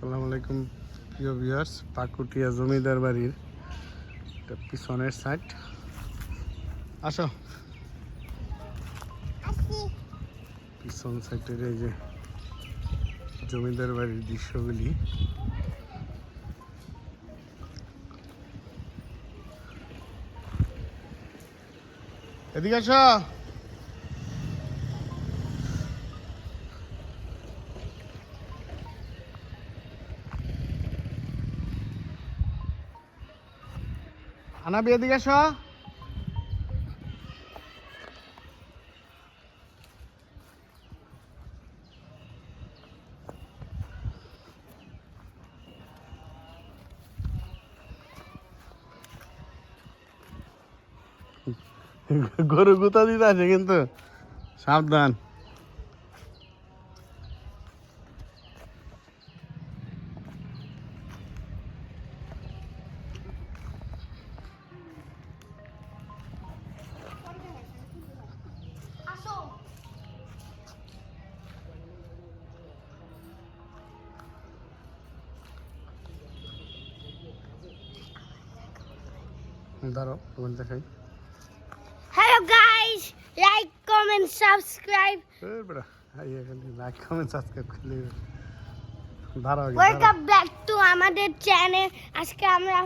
আসসালামু আলাইকুম প্রিয় ভিউয়ার্স, পাকুটিয়া জমিদার বাড়ির এটা পিছনের সাইড। আসো, পিছন সাইডের এই যে জমিদার বাড়ির দৃশ্যগুলি। এদিকে আসো। আনাবি এদিকে আসো। গরু গুতা দিতে আছে কিন্তু সাবধান। দাঁড়াও, তোমার দেখাই। Hello guys, like, comment, subscribe. Like comment subscribe করলে দাঁড়াও। Welcome back to আমাদের চ্যানেল। আজকে আমরা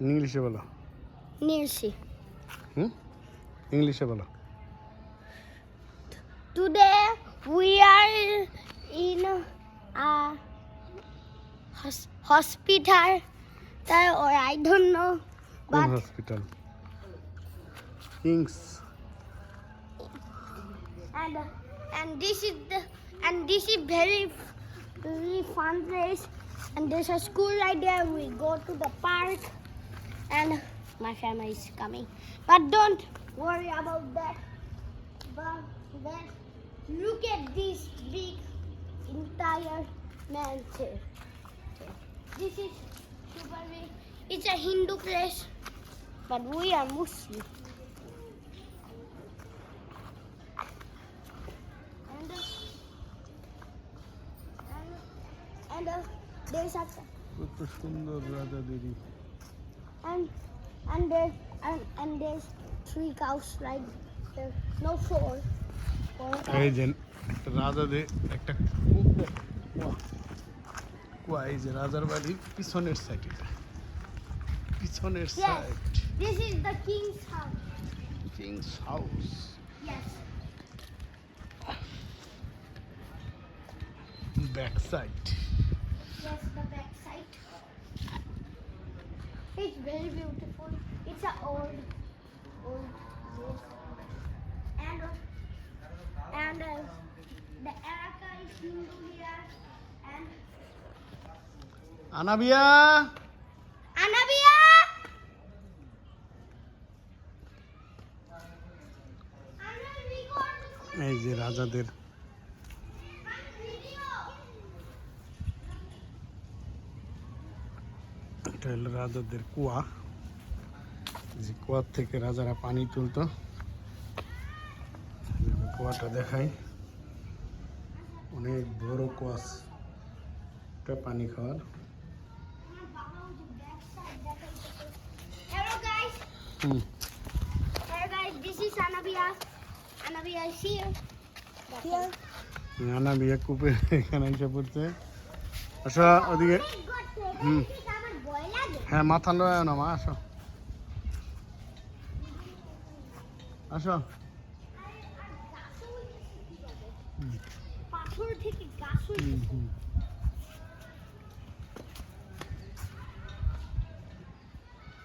ইংলিশে বলো। নিয়েছি। ইংলিশে বলো। Today we are in a hospital, or I don't know, কোন but hospital? King's. and this is very fun place, and there's a school right there. We go to the park and my family is coming, but don't worry about that. But then look at this big entire mansion. This is super big. It's a Hindu place, but we are Muslim. And there's a কত সুন্দর রাজা দেরি। and there's 3 cows right there. No 4. এই যে একটা রাজাদের একটা কুয়া, এই যে রাজার বাড়ির পিছনের সাইড। এটা পিছনের Yes, side. this is the king's house. King's house. Yes. Back side. Yes, the back side. It's very beautiful. It's a old place. And the Araka is Hindu here. And Anabia. Anabia! এই যে রাজাদের এটা হলো রাজাদের কুয়া। যে কুয়ার থেকে রাজারা পানি তুলতো। কুয়াটা দেখাই, অনেক বড় কুয়া, পানি খাওয়ার। Hello guys. Hello guys, this is Anabia. Anabia is here. Here. Anabia কূপে এখানে এসে পড়ছে। আসো ওদিকে। হ্যাঁ, মাথা লয় না মা, আসো আসো। পাথর থেকে গাছ